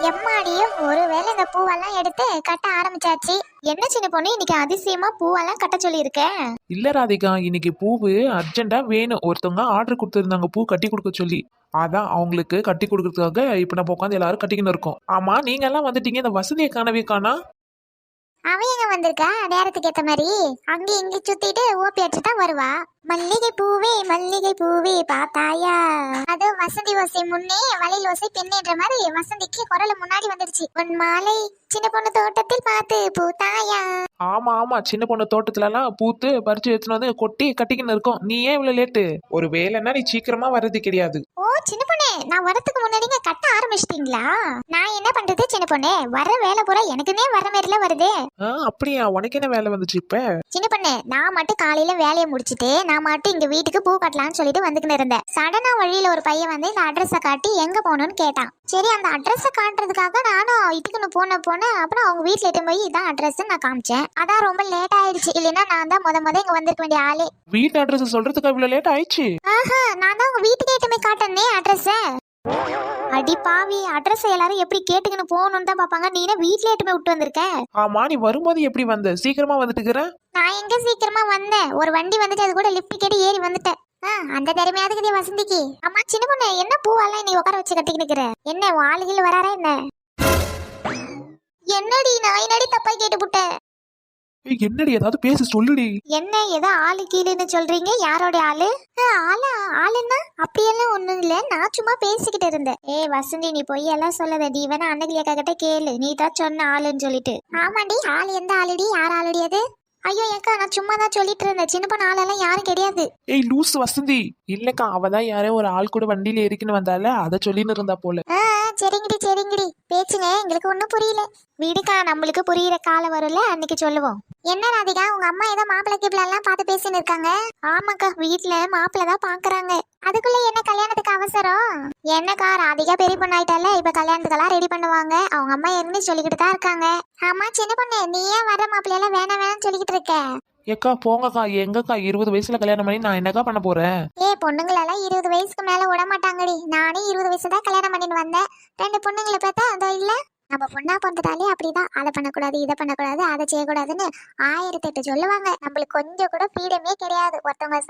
எம்மாடியும் ஒருவேளை இந்த பூவெல்லாம் எடுத்து கட்ட ஆரம்பிச்சாச்சு. என்ன சின்ன பொண்ணு இன்னைக்கு அதிசயமா பூவெல்லாம் கட்ட சொல்லி இருக்க? இல்ல ராதிகா, இன்னைக்கு பூவு அர்ஜென்ட்டா வேணும். ஒருத்தவங்க ஆர்டர் கொடுத்துருந்தாங்க பூ கட்டி கொடுக்க சொல்லி. அதான் அவங்களுக்கு கட்டி கொடுக்கறதுக்காக இப்ப நம்ம உட்காந்து எல்லாரும் கட்டிக்கின்னு இருக்கோம். ஆமா, நீங்க எல்லாம் வந்துட்டீங்க, இந்த வசதியை காணவே காணா. அவ எங்க வந்திருக்கா நேரத்துக்கு ஏத்த மாதிரி? அங்க இங்க சுத்திட்டு ஓபி அடிச்சு தான் வருவா. மல்லிகை பூவே பார்த்தாயா? அது வசந்தி ஓசை முன்னே வளையல் ஓசை பெண்ணேன்ற மாதிரி வசந்திக்கு குரல் முன்னாடி வந்துருச்சு. உன் மாலை சின்ன பொண்ணு தோட்டத்தில் பார்த்து பூத்தாயா? ஆமா ஆமா, சின்ன பொண்ணு தோட்டத்துல எல்லாம் பூத்து பறிச்சு எடுத்துன்னு வந்து கொட்டி கட்டிக்கின்னு இருக்கோம். நீ ஏன் இவ்வளவு லேட்டு? ஒரு வேலைன்னா நீ சீக்கிரமா வர்றது கிடையாது. ஓ சின்ன பொண்ணு, நான் வரதுக்கு முன்னாடிங்க கட்ட ஆரம்பிச்சிட்டீங்களா? நான் என்ன பண்றது சின்ன பொண்ணு, வர வேலை பூரா எனக்குன்னே வர மாதிரிலாம் வருதே. அப்படியா? உனக்கு என்ன வேலை வந்துச்சு இப்ப? சின்ன பொண்ணு, நான் மட்டும் காலையில வேலையை முடிச்சிட்டு நான் மட்டும் இங்க வீட்டுக்கு பூ கட்டலாம்னு சொல்லிட்டு வந்துக்கிட்டு இருந்தேன். சடனா வழியில ஒரு பையன் வந்து இந்த அட்ரஸ காட்டி எங்க போகணும்னு கேட்டான். சரி அந்த அட்ரஸ காட்டுறதுக்காக நானும் இதுக்குன்னு போனேன். அப்புறம் அவங்க வீட்டுல எட்டு போய் இதான் அட்ரஸ் நான் காமிச்சேன். அதான் ரொம்ப லேட் ஆயிடுச்சு. இல்லைன்னா நான் தான் முத இங்க வந்திருக்க வேண்டிய ஆளே. வீட்டு அட்ரஸ் சொல்றதுக்கு இவ்வளவு லேட் ஆயிடுச்சு? ஆஹா, நான் தான் உங்க வீட்டுக்கு எட்டு போய் காட்டனே அட்ரஸ். அடி பாவி, அட்ரஸ் எல்லாரும் எப்படி கேட்டுக்கின்னு போகணும்னு தான் பாப்பாங்க. நீ வீட்டுல எட்டு போய் விட்டு வந்திருக்க. ஆமா, நீ வரும்போது எப்படி வந்த? சீக்கிரமா வந்துட்டுக்கிற. நான் எங்க சீக்கிரமா வந்தேன், ஒரு வண்டி வந்துட்டு அது கூட லிஃப்ட் கேட்டு ஏறி வந்துட்டேன். அந்த திறமையாதுக்கு வசந்திக்கு. அம்மா சின்ன பொண்ணு, என்ன பூவெல்லாம் நீ உட்கார வச்சு கட்டிக்கிட்டு இருக்கிற? என்ன ஆளுகள் வராரா என்ன? என்னடி நான் என்னடி தப்பா கேட்டுப்புட்டேன்? என்னடி ஏதாவது பேசி சொல்லுடி. என்ன ஏதோ ஆளு கீழுன்னு சொல்றீங்க? யாரோட ஆளு? ஆளுன்னா அப்படியெல்லாம் ஒண்ணும் இல்ல, நான் சும்மா பேசிக்கிட்டு இருந்தேன். வசந்தி, நீ போய் எல்லாம் சொல்லாத. நீ வேணா அண்ணகிலியக்கா கிட்ட கேளு, நீ தான் சொன்ன ஆளுன்னு சொல்லிட்டு. ஆமாண்டி, ஆள் எந்த ஆளுடி? யார் ஆளுடி அது? ஐயோ ஏக்கா, நான் சும்மா தான் சொல்லிட்டு இருந்தேன். சின்ன பொண்ணு ஆளெல்லாம் யாரும் கிடையாது. ஏய் லூஸ் வசந்தி. இல்லக்கா, அவதான் யாரோ ஒரு ஆள் கூட வண்டியில இருக்குன்னு வந்தால அத சொல்லின்னு இருந்தா போல. சரிங்கடி பேச்சுங்க, எங்களுக்கு ஒண்ணும் புரியல. விடுக்கா, நம்மளுக்கு புரியுற காலம் வரும்ல, அன்னைக்கு சொல்லுவோம். என்ன ராதிகா, உங்க அம்மா ஏதோ மாப்பிள்ளை கிப்பிள்ள எல்லாம் பார்த்து பேசின்னு இருக்காங்க? ஆமாக்கா, வீட்டுல மாப்பிள்ளை தான் பாக்குறாங்க. அதுக்குள்ள என்ன கல்யாணத்துக்கு அவசரம்? என்னக்கா, ராதிகா பெரிய பொண்ணு ஆயிட்டால, இப்ப கல்யாணத்துக்கெல்லாம் ரெடி பண்ணுவாங்க. அவங்க அம்மா இருந்து சொல்லிக்கிட்டு தான் இருக்காங்க. ஆமா சின்ன பொண்ணு, நீ ஏன் வர மாப்பிள்ளை எல்லாம் வேணாம்னு சொல்லிக்கிட்டு இருக்க? ஏக்கா போங்கக்கா, எங்கக்கா 20 வயசுல கல்யாணம் பண்ணி நான் என்னக்கா பண்ண போறேன்? பொண்ணுங்களெல்லாம் 20 வயசுக்கு மேல விட மாட்டாங்கடி. நானே 20 வயசு தான் கல்யாணம் பண்ணிட்டு வந்தேன். 2 பொண்ணுங்களை பார்த்தா அதோ இல்ல. நம்ம பொண்ணா பிறந்ததாலே அப்படிதான், அதை பண்ணக்கூடாது இதை பண்ணக்கூடாது அதை செய்யக்கூடாதுன்னு 1008 சொல்லுவாங்க. நம்மளுக்கு கொஞ்சம் கூட ஃப்ரீடமே கிடையாது. ஒருத்தவங்களை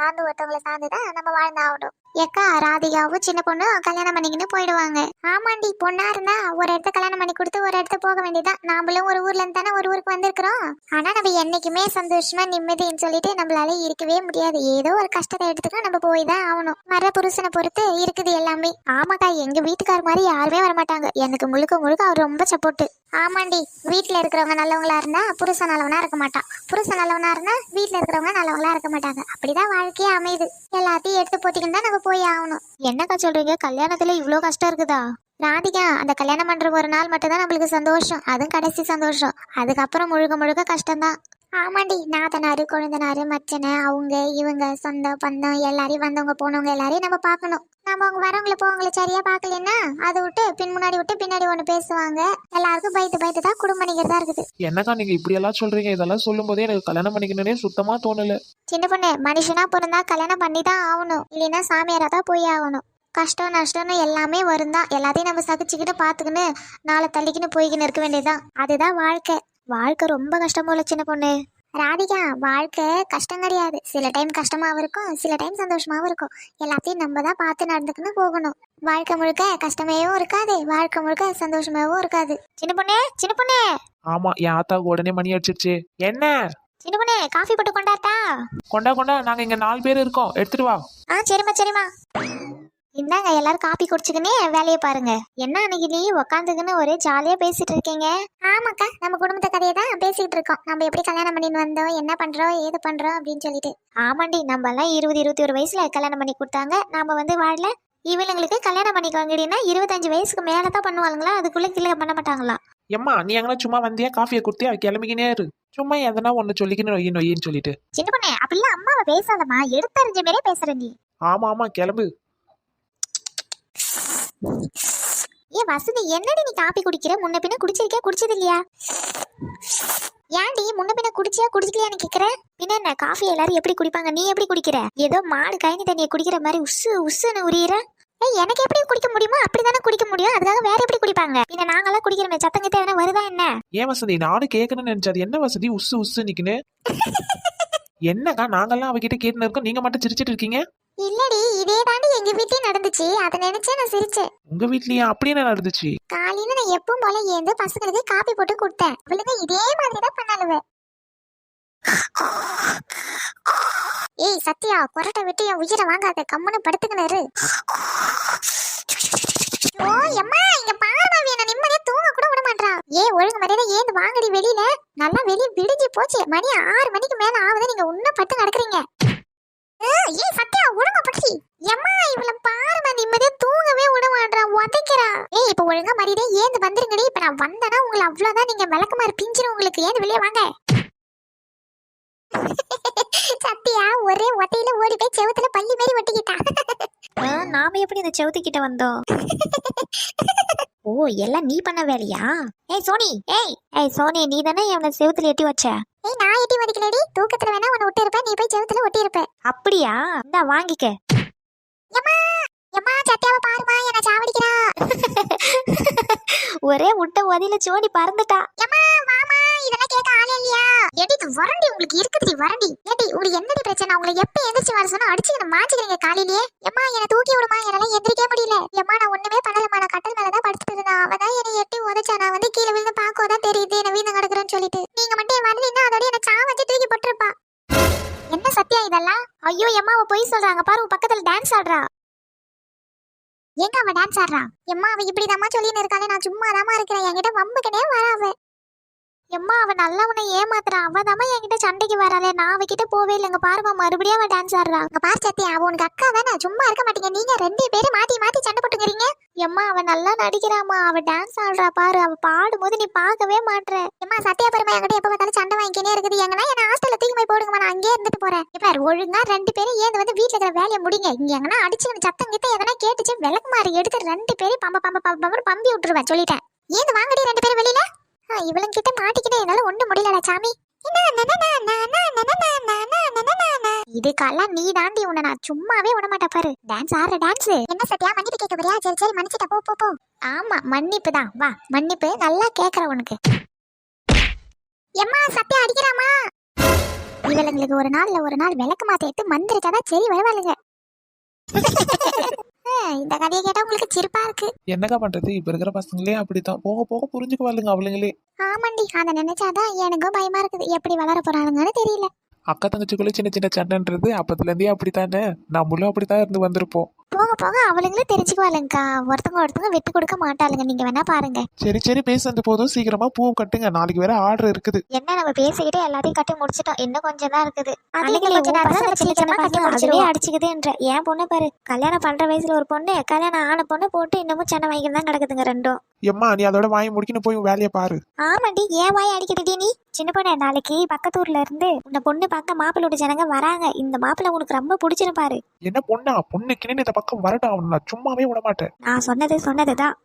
சார்ந்துதான் நம்ம வாழ்ந்தாகணும். ஏக்கா, ராதிகாவும் சின்ன பொண்ணும் கல்யாணம் பண்ணிக்கின்னு போயிடுவாங்க. ஆமாண்டி, பொண்ணா இருந்தா ஒரு இடத்த கல்யாணம் பண்ணி கொடுத்து ஒரு இடத்த போக வேண்டியதான். நாமளும் ஒரு ஊர்ல இருந்து தானே ஒரு ஊருக்கு வந்திருக்கிறோம். ஆனா நம்ம என்னைக்குமே சந்தோஷமா நிம்மதின்னு சொல்லிட்டு நம்மளால இருக்கவே முடியாது. ஏதோ ஒரு கஷ்டத்தை எடுத்துக்க நம்ம போய் தான் ஆகணும். வர புருஷனை பொறுத்து இருக்குது எல்லாமே. ஆமாக்கா, எங்க வீட்டுக்கார மாதிரி யாருமே வரமாட்டாங்க. எனக்கு முழுக்க அவர் ரொம்ப சப்போர்ட். ஆமாண்டி, வீட்டுல இருக்கிறவங்க நல்லவங்களா இருந்தா புருஷன் நல்லவனா இருக்க மாட்டான். புருஷன் நல்லவனா இருந்தா வீட்டுல இருக்கிறவங்க நல்லவங்களா இருக்க மாட்டாங்க. அப்படிதான் வாழ்க்கையே அமையுது. எல்லாத்தையும் எடுத்து போத்திக்கிட்டு தான் நம்ம போய் ஆகணும். என்னக்கா சொல்றீங்க? கல்யாணத்துல இவ்வளவு கஷ்டம் இருக்குதா? ராதிகா, அந்த கல்யாணம் பண்ற ஒரு நாள் மட்டும் தான் நம்மளுக்கு சந்தோஷம். அதுவும் கடைசி சந்தோஷம். அதுக்கப்புறம் முழுக்க கஷ்டம்தான். ஆமாண்டி, நாத்தனாரு கொழுந்தனாரு மச்சனை அவங்க இவங்க சொந்தம் பந்தம் எல்லாரையும் வந்தவங்க போனவங்க எல்லாரையும் நம்ம பார்க்கணும். நம்ம அவங்க வரவங்களை போவங்களை சரியா பார்க்கலன்னா அதை விட்டு முன்னாடி விட்டு பின்னாடி ஒண்ணு பேசுவாங்க. எல்லாருக்கும் பயத்து தான் குடும்பம் பண்ணிக்கிறதா இருக்குது. என்னக்கா நீங்க இப்படி எல்லாம் சொல்றீங்க? இதெல்லாம் சொல்லும் போதே எனக்கு கல்யாணம் பண்ணிக்கணும்னே சுத்தமா தோணல. சின்ன பொண்ணு, மனுஷனா பிறந்தா கல்யாணம் பண்ணி தான் ஆகணும். இல்லைன்னா சாமியாரா தான் போய் ஆகணும். கஷ்டம் நஷ்டம்னு எல்லாமே வரும் தான். எல்லாத்தையும் நம்ம சகிச்சுக்கிட்டு பாத்துக்கின்னு நாளை தள்ளிக்கின்னு போய்கின்னு இருக்க வேண்டியதுதான். அதுதான் வாழ்க்கை ரொம்ப கஷ்டமா இல்ல சின்ன பொண்ணு? ராதிகா, வாழ்க்கை கஷ்டம் கிடையாது. சில டைம் கஷ்டமாவும் இருக்கும், சில டைம் சந்தோஷமாவும் இருக்கும். எல்லாத்தையும் நம்ம தான் பார்த்து நடந்துக்குன்னு போகணும். வாழ்க்கை முழுக்க கஷ்டமேவும் இருக்காது, வாழ்க்கை முழுக்க சந்தோஷமாவும் இருக்காது. சின்ன பொண்ணு. ஆமா, என் ஆத்தாவுக்கு உடனே மணி அடிச்சிருச்சு. என்ன சின்ன பொண்ணு, காஃபி போட்டு கொண்டாட்டா? கொண்டா, நாங்க இங்க 4 பேர் இருக்கோம், எடுத்துட்டு வா. சரிம்மா. இந்தாங்க, எல்லாரும் காப்பி குடிச்சுக்கினே வேலையை பாருங்க. என்ன அன்னைக்கு நீ உக்காந்துக்குன்னு ஒரே ஜாலியா பேசிட்டு இருக்கீங்க? ஆமாக்கா, நம்ம குடும்பத்தை கதையை தான் பேசிட்டு இருக்கோம். நம்ம எப்படி கல்யாணம் பண்ணிட்டு வந்தோம், என்ன பண்றோம் ஏது பண்றோம் அப்படின்னு சொல்லிட்டு. ஆமாண்டி, நம்ம எல்லாம் 20-21 வயசுல கல்யாணம் பண்ணி கொடுத்தாங்க. நாம வாழல. இவங்களுக்கு கல்யாணம் பண்ணிக்கோங்கன்னா 25 வயசுக்கு மேலதான் பண்ணுவாங்களா? அதுக்குள்ள கீழே பண்ண மாட்டாங்களா? எம்மா, நீ எங்கன்னா சும்மா வந்தியா? காஃபியை குடுத்தியா? கிளம்பிக்கினே இரு. சும்மா எதனா ஒண்ணு சொல்லிக்கின்னு நொய்யின்னு சொல்லிட்டு. சின்ன பொண்ணு, அப்படிலாம் அம்மாவை பேசாதம்மா, எடுத்தறிஞ்ச மாரியே பேசுற நீ. ஆமா கிளம்பு. வசதி, என்னடி நீ காப்பி குடிக்கிற? முன்ன பின்ன குடிச்சிருக்கியா குடிச்சது இல்லையா? ஏன்டி முன்ன பின்ன குடிச்சியா குடிக்கலையான்னு கேக்குற? பின்ன என்ன, காஃபி எல்லாரும் எப்படி குடிப்பாங்க, நீ எப்படி குடிக்கிற? ஏதோ மாடு கயனி தண்ணியை குடிக்கிற மாதிரி உஸ்ஸுன்னு உரியிற. ஏய் எனக்கு எப்படி குடிக்க முடியுமோ அப்படிதானே குடிக்க முடியும். அதுக்காக வேற எப்படி குடிப்பாங்க? பின்ன நாங்கெல்லாம் குடிக்கிறோமே, சத்தங்கிட்ட எதனா வருதா என்ன? ஏன் வசந்தி, நானும் கேட்கணும்னு நினைச்சது. என்ன வசதி உசு உசு நிக்குன்னு? என்னக்கா நாங்கெல்லாம் அவகிட்ட கேட்டுன்னு இருக்கோம், நீங்க மட்டும் சிரிச்சிட்டு இருக்கீங்க? இல்லடி, இதே தாண்டி எங்க வீட்லயும் நடந்துச்சு. அதை நினைச்சே நான் சிரிச்சேன். உங்க வீட்லயே அப்படி என்ன நடந்துச்சு? காலையில நான் எப்பவும் போல ஏந்து பசங்களுக்கு காப்பி போட்டு கொடுத்தேன். அவளுங்க இதே மாதிரி தான் பண்ணாளுவ. ஏய் சத்யா, கொரட்டை விட்டு என் உயிரை வாங்காத, கம்முன்னு படுத்துக்கினாரு. ஓ எம்மா, இங்க பாருமா, என்ன நிம்மதியா தூங்க கூட விட மாட்டா. ஒழுங்கு மரியாதை ஏந்து வாங்கடி வெளியில. நல்லா வெளியே விடிஞ்சு போச்சு, மணி 6 மணிக்கு மேல ஆகுது, நீங்க உன்ன பட்டு நடக்கிறீங்க. ஏய் சத்யா, ஒழுங்கா படுத்தி. எம்மா இவள பாருமா, நிம்மதியா தூங்கவே விட மாட்டா, உதைக்கிறா. ஏய் இப்ப ஒழுங்கா மரியாதை ஏந்து வந்துருங்கடி. இப்ப நான் வந்தனா உங்களை அவ்வளவுதான், நீங்க விளக்கமாறு பிஞ்சிரும் உங்களுக்கு. ஏந்து வெளியே வாங்க. சத்யா ஒரே ஒத்தையில ஓடி போய் செவுத்துல பள்ளி மாரி ஒட்டிக்கிட்டா. நாம எப்படி இந்த செவுத்துக்கிட்ட வந்தோம்? ஓ எல்லாம் நீ பண்ண வேலையா? ஏய் சோனி, ஏய் சோனி, நீ தானே அவனை செவுத்துல எட்டி வச்ச? ஏய் நான் எட்டி வதிக்கலடி, தூக்கத்துல வேணா உன்னை ஒட்டி இருப்ப, நீ போய் செவுத்துல ஒட்டி இருப்ப. அப்படியா? இந்தா வாங்கிக்க. எம்மா எம்மா, சத்யாவை பாருமா, என்ன சாவடிக்கிறா. ஒரே முட்டை ஒதியில சோனி பறந்துட்டா. எம்மா வாமா, இதெல்லாம் கேட்க ஆளே இல்லையா? எடி வரண்டி உங்களுக்கு இருக்குதுடி வரண்டி. ஏடி உங்களுக்கு என்னடி பிரச்சனை? உங்களை எப்ப எந்திரிச்சு வர சொன்னா அடிச்சு என்ன மாச்சிக்கிறீங்க காலையிலேயே? எம்மா என்ன தூக்கி விடுமா, என்னால எந்திரிக்க முடியல. எம்மா நான் ஒண்ணுமே பண்ணலமா, நான் கட்டல் மேலதான் படுத்துட்டு இருந்தேன். அவதான் என்னை எட்டி உதச்சா. நான் வந்து கீழே விழுந்து பாக்கோதான் தெரியுது என்ன வீணு கிடக்குறேன்னு சொல்லிட்டு. நீங்க மட்டும் வரலீங்கன்னா அதோட என்ன சா வச்சு தூக்கி போட்டுருப்பா. என்ன சத்யா இதெல்லாம்? ஐயோ எம்மா, அவ போய் சொல்றாங்க பாரு, உன் பக்கத்துல டான்ஸ் ஆடுறா. எங்க அவ டான்ஸ் ஆடுறா? எம்மா அவ இப்படிதாம்மா சொல்லின்னு இருக்காளே, நான் சும்மா தாமா இருக்கிறேன், என்கிட்ட வம்புக்கனே வராவ. எம்மா அவ நல்லா உன்னை ஏமாத்துறா. அவதாம என்கிட்ட சண்டைக்கு வராளே, நான் அவகிட்ட போவே இல்லைங்க. பாருமா மறுபடியும் அவ டான்ஸ் ஆடுறா. அங்க பாரு சத்யா, அவ உனக்கு அக்கா தானே, சும்மா இருக்க மாட்டீங்க நீங்க 2 பேரும் மாத்தி மாத்தி சண்டை போட்டுக்கிறீங்க. எம்மா அவ நல்லா நடிக்கிறாமா, அவ டான்ஸ் ஆடுறா பாரு, அவ பாடும்போது நீ பார்க்கவே மாட்ற. எம்மா சத்யா பாருமா, என்கிட்ட எப்ப பார்த்தாலும் சண்டை வாங்கினே இருக்குது. எங்கன்னா என்ன ஹாஸ்டல்ல தூக்கி போய் போடுங்கம்மா, நான் அங்கேயே இருந்துட்டு போறேன். இப்ப ஒழுங்கா 2 பேரும் ஏந்து வந்து வீட்டுல இருக்கிற வேலையை முடிங்க. இங்க எங்கன்னா அடிச்சு சத்தம் கிட்ட எதனா கேட்டுச்சு, விளக்குமாறு எடுத்து 2 பேரும் பம்ப பம்பி விட்டுருவேன் சொல்லிட்டேன். ஏந்து வாங்கடி 2 பேரும் வெளியில. இவளும் கிட்ட மாட்டிக்கிட்டே என்னால ஒண்ணு முடியல சாமி. இதுக்கெல்லாம் நீ தாண்டி, உன்னை நான் சும்மாவே விட மாட்டேன் பாரு. டான்ஸ் ஆடுற டான்ஸ். என்ன சத்யா மன்னிப்பு கேட்க போறியா? சரி சரி மன்னிச்சுட்டா, போ போ போ. ஆமா மன்னிப்பு தான், வா மன்னிப்பு நல்லா கேக்குற உனக்கு. எம்மா சத்யா அடிக்கிறாமா. இவளுங்களுக்கு ஒரு நாள் விளக்கு மாத்த எடுத்து மந்திரிச்சாதான் சரி வருவாளுங்க. இந்த கதையை கேட்டா உங்களுக்கு சிரிப்பா இருக்கு. என்னக்கா பண்றது, இப்ப இருக்கிற பசங்களே அப்படித்தான், போக போக புரிஞ்சுக்குவாளுங்க அவளுங்களே. ஆமாண்டி, அதை நினைச்சாதான் எனக்கும் பயமா இருக்குது, எப்படி வளர போறாளுங்கன்னு தெரியல. அக்கா தங்கச்சிக்குள்ள சின்ன சின்ன சண்டைன்றது அப்பத்துல இருந்தே அப்படித்தானே, நம்மளும் அப்படித்தான் இருந்து வந்திருப்போம். போக போக அவளுங்களும் தெரிஞ்சுக்குவாளுங்கக்கா, ஒருத்தங்க விட்டு கொடுக்க மாட்டாளுங்க, நீங்க வேணா பாருங்க. சரி சரி பேசுறது போதும், சீக்கிரமா பூ கட்டுங்க, நாளைக்கு வேற ஆர்டர் இருக்குது. என்ன நம்ம பேசிக்கிட்டு எல்லாத்தையும் கட்டி முடிச்சிட்டோம், இன்னும் கொஞ்சம் தான் இருக்குது. அதுவே அடிச்சுக்குதுன்ற என் பொண்ணு பாரு, கல்யாணம் பண்ற வயசுல ஒரு பொண்ணு, கல்யாணம் ஆன பொண்ணு போட்டு இன்னமும் சண்டை வாங்கிட்டு தான் கிடக்குதுங்க ரெண்டும். எம்மா நீ அதோட வாங்கி முடிக்கணும், போய் வேலையை பாரு. ஆமாண்டி, ஏன் வாய் அடிக்கிறடி நீ? சின்ன பொண்ணு, நாளைக்கு பக்கத்தூர்ல இருந்து இந்த பொண்ணு பார்க்க மாப்பிள்ளோட ஜனங்க வராங்க. இந்த மாப்பிள்ளை உனக்கு ரொம்ப பிடிச்சிருப்பாரு. என்ன பொண்ணா? பொண்ணுக்குன்னு இந்த பக்கம் வரட்டும், அவனை நான் சும்மாவே விட மாட்டேன். நான் சொன்னதுதான்.